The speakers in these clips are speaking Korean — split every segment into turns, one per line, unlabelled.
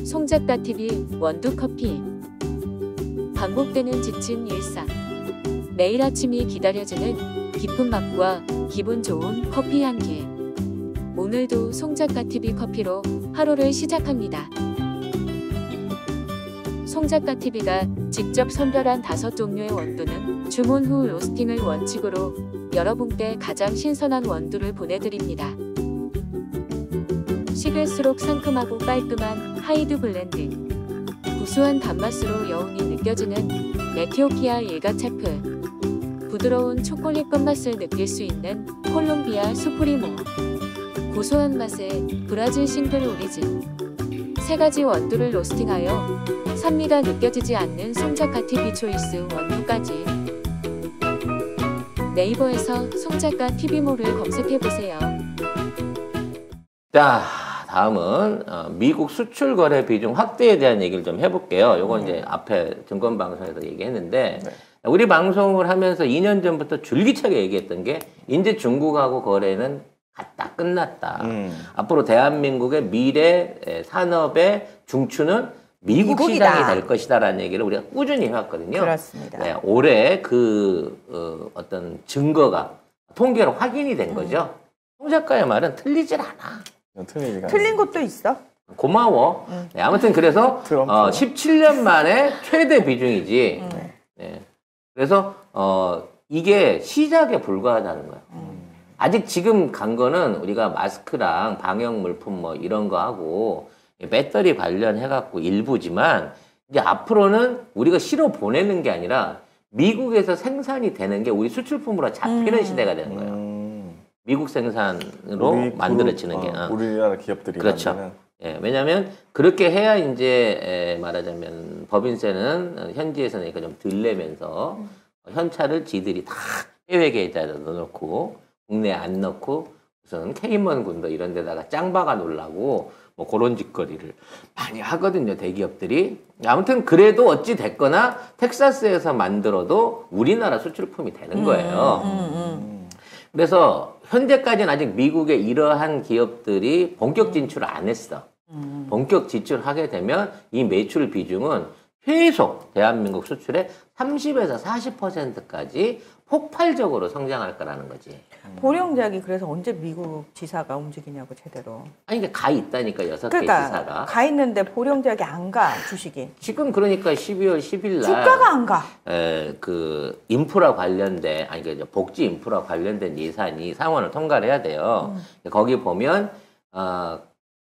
송작가TV 원두커피. 반복되는 지친 일상. 매일 아침이 기다려지는 깊은 맛과 기분 좋은 커피 향기. 오늘도 송작가TV 커피로 하루를 시작합니다. 송작가TV가 직접 선별한 5종류의 원두는 주문 후 로스팅을 원칙으로 여러분께 가장 신선한 원두를 보내드립니다. 식을수록 상큼하고 깔끔한 하이드 블렌드. 구수한 단맛으로 여운이 느껴지는 에티오피아 일가체프. 부드러운 초콜릿 끝맛을 느낄 수 있는 콜롬비아 수프리모. 고소한 맛의 브라질 싱글 오리진. 3가지 원두를 로스팅하여 산미가 느껴지지 않는 송작가TV 초이스 원두까지. 네이버에서 송작가TV몰을 검색해보세요.
자, 다음은 미국 수출 거래 비중 확대에 대한 얘기를 좀 해볼게요. 요건 이제 앞에 증권방송에서 얘기했는데, 우리 방송을 하면서 2년 전부터 줄기차게 얘기했던 게 이제 중국하고 거래는 갔다 끝났다. 앞으로 대한민국의 미래 산업의 중추는 미국 미국이다. 시장이 될 것이다라는 얘기를 우리가 꾸준히 해왔거든요.
그렇습니다.
네, 올해 어떤 증거가 통계로 확인이 된 거죠. 송 작가의 말은 틀리질 않아.
틀린 것도 있어.
고마워. 네, 아무튼 그래서 17년 만에 최대 비중이지. 네. 그래서 이게 시작에 불과하다는 거예요. 아직 지금 간 거는 우리가 마스크랑 방역 물품 뭐 이런 거 하고 배터리 관련해갖고 일부지만 이제 앞으로는 우리가 실어 보내는 게 아니라 미국에서 생산이 되는 게 우리 수출품으로 잡히는 시대가 되는 거예요. 미국 생산으로 만들어지는 게.
우리나라 기업들이.
그렇죠. 예, 왜냐하면 그렇게 해야 이제 말하자면 법인세는 현지에서는 좀 덜 내면서 현찰을 지들이 다 해외 계좌에다 넣어놓고 국내에 안 넣고 무슨 케이먼 군도 이런 데다가 짱 박아 놓으려고 뭐 그런 짓거리를 많이 하거든요, 대기업들이. 아무튼 그래도 어찌 됐거나 텍사스에서 만들어도 우리나라 수출품이 되는 거예요. 그래서 현재까지는 아직 미국의 이러한 기업들이 본격 진출을 안 했어. 본격 진출하게 되면 이 매출 비중은 계속 대한민국 수출의 30에서 40%까지 폭발적으로 성장할 거라는 거지.
보령작이 그래서 언제 미국 지사가 움직이냐고 제대로.
아니 이게 가 있다니까 6개
그러니까
지사가.
가 있는데 보령작이 안 가, 주식이.
지금 그러니까 12월 10일 날
주가가 안 가.
그 인프라 관련된 복지 인프라 관련된 예산이 상원을 통과를 해야 돼요. 거기 보면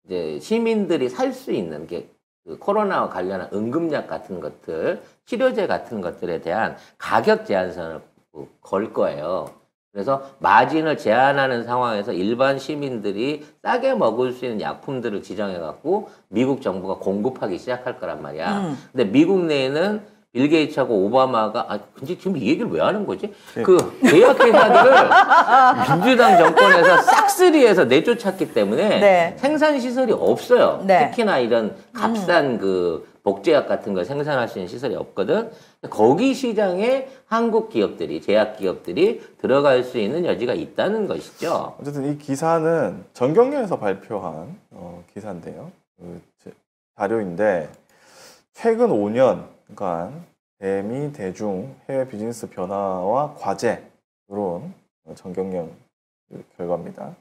이제 시민들이 살 수 있는 게 그 코로나와 관련한 응급약 같은 것들, 치료제 같은 것들에 대한 가격 제한선을 걸 거예요. 그래서 마진을 제한하는 상황에서 일반 시민들이 싸게 먹을 수 있는 약품들을 지정해갖고 미국 정부가 공급하기 시작할 거란 말이야. 근데 미국 내에는 빌 게이츠하고 오바마가 근데 지금 이 얘기를 왜 하는 거지? 그 제약회사들을 민주당 정권에서 싹쓸이해서 내쫓았기 때문에 생산 시설이 없어요. 특히나 이런 값싼 그 복제약 같은 걸 생산할 수 있는 시설이 없거든. 거기 시장에 한국 기업들이, 제약 기업들이 들어갈 수 있는 여지가 있다는 것이죠.
어쨌든 이 기사는 정경련에서 발표한 기사인데요. 자료인데 최근 5년간 대미, 대중, 해외 비즈니스 변화와 과제 이런 정경련 결과입니다.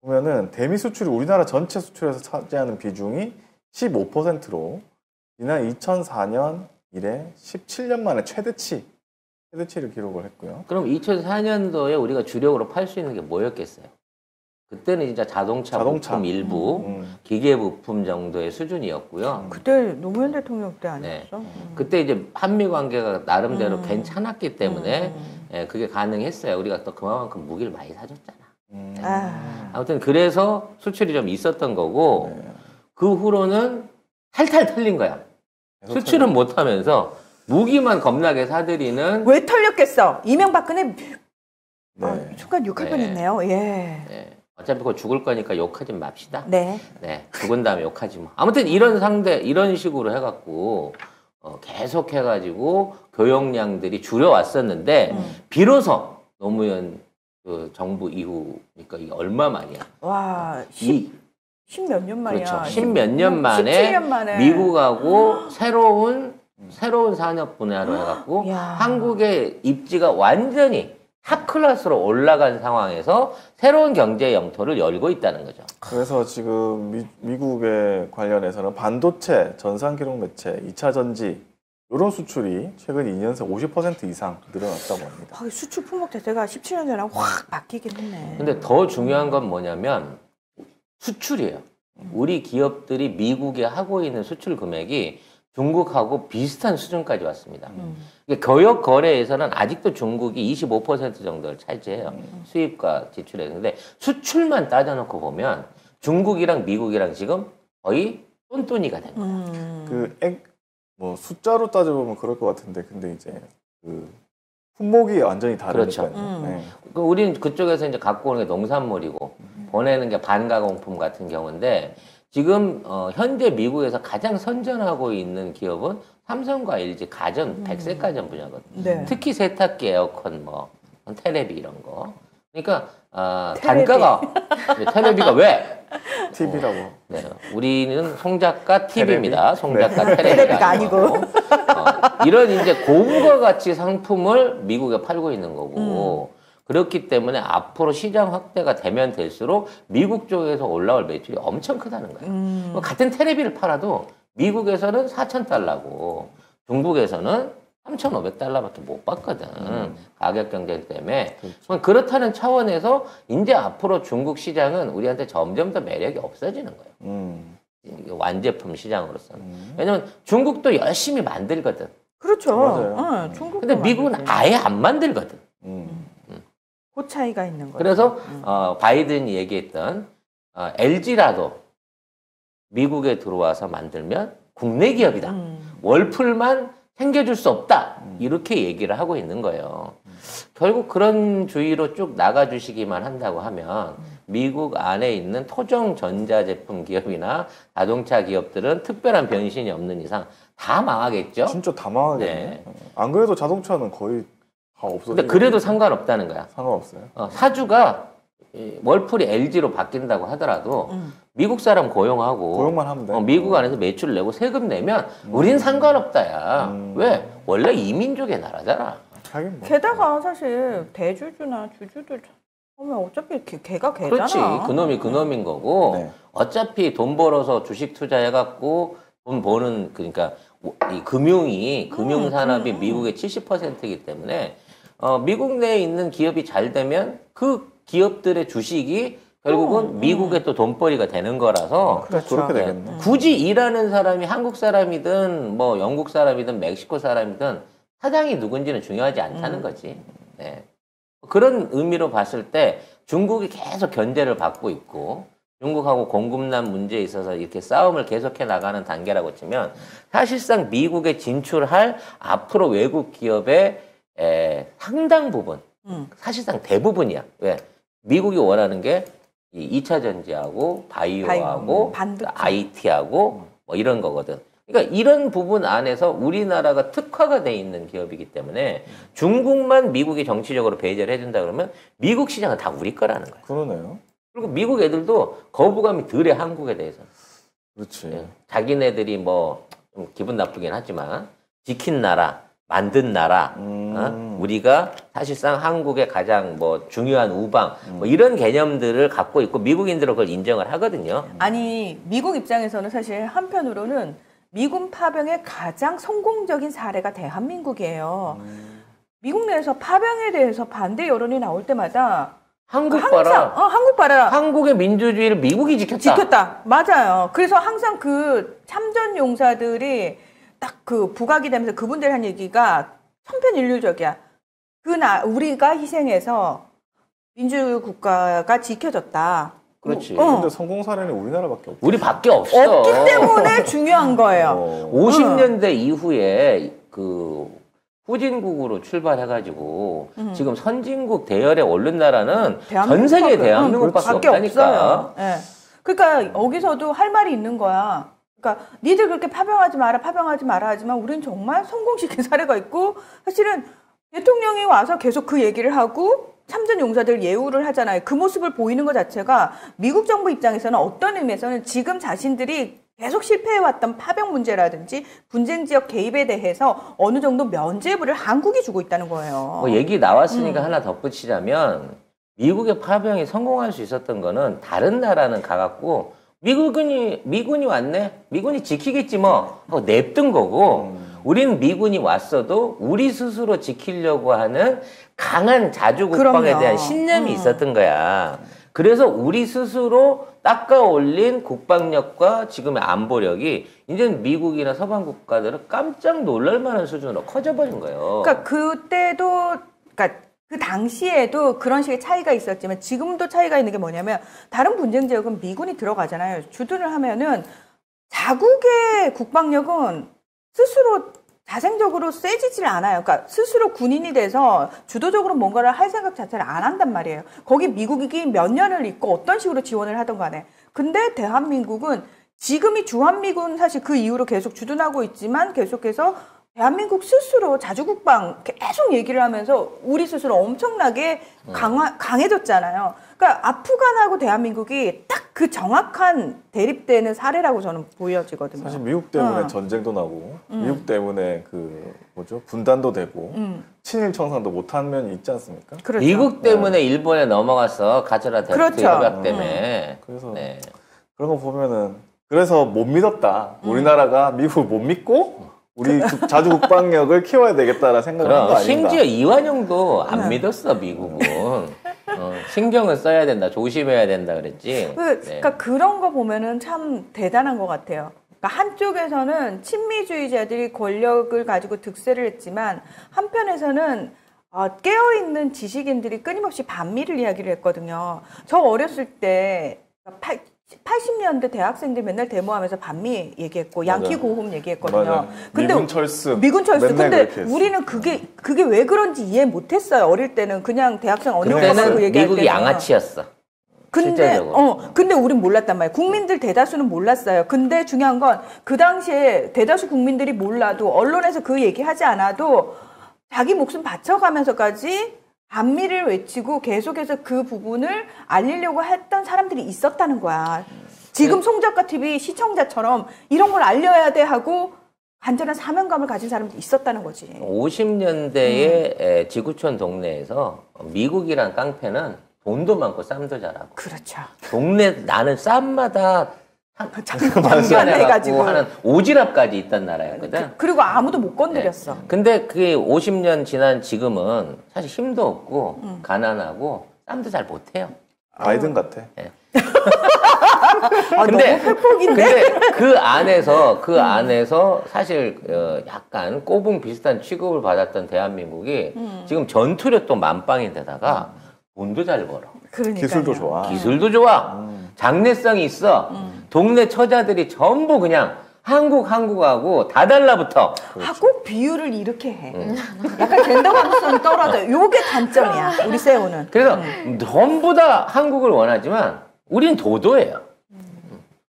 보면은 대미 수출이 우리나라 전체 수출에서 차지하는 비중이 15%로 지난 2004년 이래 17년 만에 최대치를 기록을 했고요.
그럼 2004년도에 우리가 주력으로 팔 수 있는 게 뭐였겠어요? 그때는 진짜 자동차 부품 일부, 기계 부품 정도의 수준이었고요.
그때 노무현 대통령 때 아니었어?
네. 그때 이제 한미 관계가 나름대로 괜찮았기 때문에 그게 가능했어요. 우리가 또 그만큼 무기를 많이 사줬잖아. 아무튼 그래서 수출이 좀 있었던 거고 그 후로는 탈탈 털린 거야. 수출은 못하면서 무기만 겁나게 사들이는.
왜 털렸겠어? 이명박근혜 순간 욕할 뻔했네요. 예.
네. 어차피 그거 죽을 거니까 욕하지 맙시다.
네.
죽은 다음에 욕하지 뭐. 아무튼 이런 식으로 해갖고 계속 해가지고 교역량들이 줄여왔었는데 비로소 노무현 그 정부 이후니까 이게 얼마 만이야.
와, 십몇 년 만이야.
그렇죠. 십몇 년 만에
17년 만에
미국하고 새로운 산업 분야로 해갖고
야.
한국의 입지가 완전히 탑 클래스로 올라간 상황에서 새로운 경제 영토를 열고 있다는 거죠.
그래서 지금 미국에 관련해서는 반도체, 전산기록 매체, 2차 전지 이런 수출이 최근 2년 새 50% 이상 늘어났다고 합니다.
아, 수출 품목 대세가 17년 전에 확 바뀌긴 했네.
근데 더 중요한 건 뭐냐면 수출이에요. 우리 기업들이 미국에 하고 있는 수출 금액이 중국하고 비슷한 수준까지 왔습니다. 그러니까 교역 거래에서는 아직도 중국이 25% 정도를 차지해요. 수입과 지출에. 근데 수출만 따져놓고 보면 중국이랑 미국이랑 지금 거의 똔똔이가 된 거예요.
뭐 숫자로 따져보면 그럴 것 같은데 근데 이제 그 품목이 완전히 다르니까요.
그렇죠.
네.
우린 그쪽에서 이제 갖고 오는 게 농산물이고 보내는 게 반가공품 같은 경우인데 지금 현재 미국에서 가장 선전하고 있는 기업은 삼성과 LG 가전, 백색 가전 분야거든요.
네.
특히 세탁기, 에어컨, 뭐 텔레비 이런 거. 그러니까
텔레비.
단가가 텔레비가 왜?
TV라고.
네, 우리는 송작가 TV입니다. 송작가
네.
텔레비가
텔레비가 아니고.
이런 이제 고부가 가치 상품을 미국에 팔고 있는 거고. 그렇기 때문에 앞으로 시장 확대가 되면 될수록 미국 쪽에서 올라올 매출이 엄청 크다는 거예요. 같은 텔레비를 팔아도 미국에서는 4,000달러고 중국에서는 3,500달러밖에 못 받거든. 가격 경쟁 때문에.
그렇죠.
그렇다는 차원에서 이제 앞으로 중국 시장은 우리한테 점점 더 매력이 없어지는 거예요. 이게 완제품 시장으로서는. 왜냐면 중국도 열심히 만들거든.
그렇죠.
맞아요.
중국도
근데 미국은
만들지.
아예 안 만들거든.
그 차이가 있는 거예요.
그래서 바이든이 얘기했던 LG라도 미국에 들어와서 만들면 국내 기업이다. 월풀만 챙겨줄 수 없다. 이렇게 얘기를 하고 있는 거예요. 결국 그런 주의로 쭉 나가주시기만 한다고 하면 미국 안에 있는 토종 전자제품 기업이나 자동차 기업들은 특별한 변신이 없는 이상 다 망하겠죠.
진짜 다 망하겠네.
네.
안 그래도 자동차는 거의 다 없어지고.
근데 그래도 상관없다는 거야.
상관없어요.
사주가 월풀이 LG로 바뀐다고 하더라도 미국 사람 고용하고
고용만 하면 돼.
미국 안에서 매출 내고 세금 내면 우린 상관없다야. 왜? 원래 이민족의 나라잖아.
하긴 뭐.
게다가 사실 대주주나 주주들 보면 어차피 걔가 걔잖아.
그렇지. 그놈이 그놈인 거고
네.
어차피 돈 벌어서 주식 투자해갖고 돈 버는 그러니까 이 금융 산업이 미국의 70%이기 때문에 미국 내에 있는 기업이 잘 되면 그 기업들의 주식이 결국은 미국의 또 돈벌이가 되는 거라서
그렇죠.
그렇게
네.
되겠네.
굳이 일하는 사람이 한국 사람이든 뭐 영국 사람이든 멕시코 사람이든 사장이 누군지는 중요하지 않다는 거지. 네. 그런 의미로 봤을 때 중국이 계속 견제를 받고 있고 중국하고 공급난 문제에 있어서 이렇게 싸움을 계속해 나가는 단계라고 치면 사실상 미국에 진출할 앞으로 외국 기업의 상당 부분, 사실상 대부분이야. 왜? 미국이 원하는 게 이 2차 전지하고 바이오하고
반도체.
IT하고 뭐 이런 거거든. 그러니까 이런 부분 안에서 우리나라가 특화가 돼 있는 기업이기 때문에 중국만 미국이 정치적으로 배제를 해준다 그러면 미국 시장은 다 우리 거라는 거야.
그러네요.
그리고 미국 애들도 거부감이 덜해 한국에 대해서.
그렇지.
자기네들이 뭐 좀 기분 나쁘긴 하지만 지킨 나라, 만든 나라, 우리가 사실상 한국의 가장 뭐 중요한 우방 뭐 이런 개념들을 갖고 있고 미국인들은 그걸 인정을 하거든요.
아니 미국 입장에서는 사실 한편으로는 미군 파병의 가장 성공적인 사례가 대한민국이에요. 미국 내에서 파병에 대해서 반대 여론이 나올 때마다
한국
항상
봐라.
한국 봐라.
한국의 민주주의를 미국이 지켰다.
지켰다. 맞아요. 그래서 항상 그 참전 용사들이 딱 그 부각이 되면서 그분들 한 얘기가 천편일률적이야. 우리가 희생해서 민주국가가 지켜졌다.
그렇지.
근데 성공 사례는 우리나라밖에 없어.
우리밖에 없어.
없기 때문에 중요한 거예요.
50년대 이후에 그 후진국으로 출발해가지고 지금 선진국 대열에 오른 나라는 전 세계 대한민국밖에 없다니까.
네. 그러니까 여기서도 할 말이 있는 거야. 그러니까 니들 그렇게 파병하지 마라 하지만 우리는 정말 성공시킨 사례가 있고 사실은 대통령이 와서 계속 그 얘기를 하고 참전 용사들 예우를 하잖아요. 그 모습을 보이는 것 자체가 미국 정부 입장에서는 어떤 의미에서는 지금 자신들이 계속 실패해왔던 파병 문제라든지 분쟁 지역 개입에 대해서 어느 정도 면죄부를 한국이 주고 있다는 거예요.
뭐 얘기 나왔으니까 하나 덧붙이자면 미국의 파병이 성공할 수 있었던 거는 다른 나라는 가갖고 미군이 왔네? 미군이 지키겠지 뭐 하고 냅둔 거고 우린 미군이 왔어도 우리 스스로 지키려고 하는 강한 자주국방에
그럼요.
대한 신념이 있었던 거야. 그래서 우리 스스로 닦아 올린 국방력과 지금의 안보력이 이제는 미국이나 서방 국가들은 깜짝 놀랄 만한 수준으로 커져버린 거예요.
그러니까 그때도, 그러니까 그 당시에도 그런 식의 차이가 있었지만 지금도 차이가 있는 게 뭐냐면 다른 분쟁 지역은 미군이 들어가잖아요. 주둔을 하면은 자국의 국방력은 스스로 자생적으로 세지질 않아요. 그러니까 스스로 군인이 돼서 주도적으로 뭔가를 할 생각 자체를 안 한단 말이에요. 거기 미국이 몇 년을 있고 어떤 식으로 지원을 하던 간에. 근데 대한민국은 지금이 주한미군 사실 그 이후로 계속 주둔하고 있지만 계속해서 대한민국 스스로 자주국방 계속 얘기를 하면서 우리 스스로 엄청나게 강해졌잖아요. 그러니까 아프간하고 대한민국이 딱 그 정확한 대립되는 사례라고 저는 보여지거든요.
사실 미국 때문에 전쟁도 나고 미국 때문에 그 뭐죠 분단도 되고 친일 청산도 못한 면이 있지 않습니까?
그렇죠.
미국 때문에 일본에 넘어가서 가져라
그렇죠.
협약 때문에.
그래서
네.
그런 거 보면은 그래서 못 믿었다. 우리나라가 미국을 못 믿고 우리 자주국방력을 키워야 되겠다라는 생각을 한 거
그럼
아닌가?
심지어 이완용도 안 믿었어 미국은. 신경을 써야 된다, 조심해야 된다 그랬지.
그러니까 그런 거 보면은 참 대단한 것 같아요. 그러니까 한쪽에서는 친미주의자들이 권력을 가지고 득세를 했지만 한편에서는 깨어있는 지식인들이 끊임없이 반미를 이야기를 했거든요. 저 어렸을 때 80년대 대학생들 맨날 데모하면서 반미 얘기했고 양키 고홈 얘기했거든요.
맞아요.
근데
미군 철수.
미군 철수.
맨날
근데
그렇게 했어.
우리는 그게 왜 그런지 이해 못했어요. 어릴 때는 그냥 대학생 언니가
그때는
그 얘기할
미국이
때는.
양아치였어.
근데
실제적으로.
근데 우린 몰랐단 말이에요. 국민들 대다수는 몰랐어요. 근데 중요한 건 그 당시에 대다수 국민들이 몰라도 언론에서 그 얘기하지 않아도 자기 목숨 바쳐가면서까지 반미를 외치고 계속해서 그 부분을 알리려고 했던 사람들이 있었다는 거야. 지금 송작가 TV 시청자처럼 이런 걸 알려야 돼 하고 간절한 사명감을 가진 사람들이 있었다는 거지.
50년대에 지구촌 동네에서 미국이란 깡패는 돈도 많고 쌈도 잘하고.
그렇죠.
동네 나는 쌈마다
장관해가지고.
장관해가지고 하는 오지랖까지 있던 나라였거든.
그리고 아무도 못 건드렸어.
근데 그게 50년 지난 지금은 사실 힘도 없고 가난하고 쌈도 잘 못해요.
바이든 같아.
근데
너무 팩폭인데?
근데 그 안에서 사실 약간 꼬붕 비슷한 취급을 받았던 대한민국이 지금 전투력도 만빵인데다가 돈도 잘 벌어.
그러니까요.
기술도 좋아.
기술도 좋아. 장래성이 있어. 동네 처자들이 전부 그냥 한국하고 다 달라붙어.
꼭 비유를 이렇게 해. 약간 젠더 감수성이 떨어져요. 요게 단점이야. 우리 세우는.
그래서 전부 다 한국을 원하지만 우린 도도해요.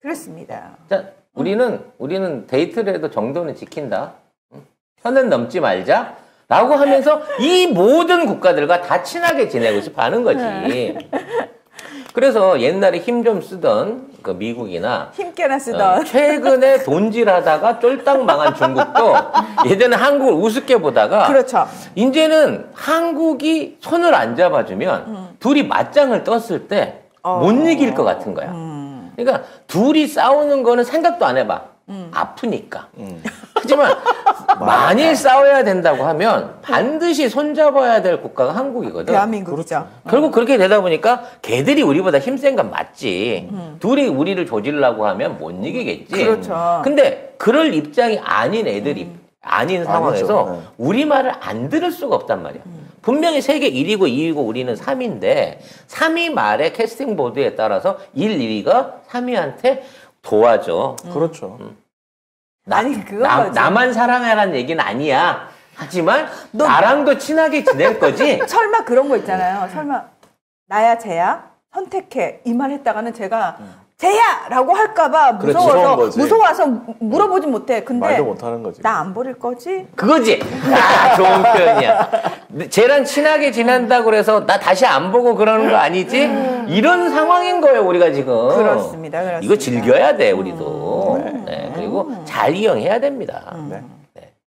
그렇습니다.
자, 우리는 데이트를 해도 정도는 지킨다. 선은 넘지 말자. 라고 하면서 이 모든 국가들과 다 친하게 지내고 싶어 하는 거지. 그래서 옛날에 힘 좀 쓰던 그 미국이나
힘께나 쓰던.
최근에 돈질하다가 쫄딱 망한 중국도 예전에 한국을 우습게 보다가
그렇죠.
이제는 한국이 손을 안 잡아주면 둘이 맞짱을 떴을 때 못 이길 것 같은 거야. 그러니까 둘이 싸우는 거는 생각도 안 해봐. 아프니까. 하지만 만일 싸워야 된다고 하면 반드시 손잡아야 될 국가가 한국이거든.
대한민국이죠.
결국 그렇게 되다 보니까 걔들이 우리보다 힘센 건 맞지. 둘이 우리를 조지려고 하면 못 이기겠지.
그렇죠.
근데 그럴 입장이 아닌 애들이 아닌 상황에서
아니죠. 네.
우리 말을 안 들을 수가 없단 말이야. 분명히 세계 1위고 2위고 우리는 3위인데 3위 말의 캐스팅 보드에 따라서 1, 2위가 3위한테 도와줘.
그렇죠.
아니, 그거지.
나만 사랑해라는 얘기는 아니야. 하지만 나랑도 친하게 지낼 거지.
설마 그런 거 있잖아요. 설마 나야 쟤야? 선택해. 이 말 했다가는 제가 쟤야라고 할까봐
그렇지.
무서운
무서워서
거지.
무서워서 물어보진 못해. 근데
말도 못하는 거지.
나 안 버릴 거지?
그거지. 아, 좋은 표현이야. 쟤랑 친하게 지낸다고 그래서 나 다시 안 보고 그러는 거 아니지? 이런 상황인 거예요, 우리가 지금.
그렇습니다.
이거 즐겨야 돼, 우리도. 네, 그리고 잘 이용해야 됩니다.
네.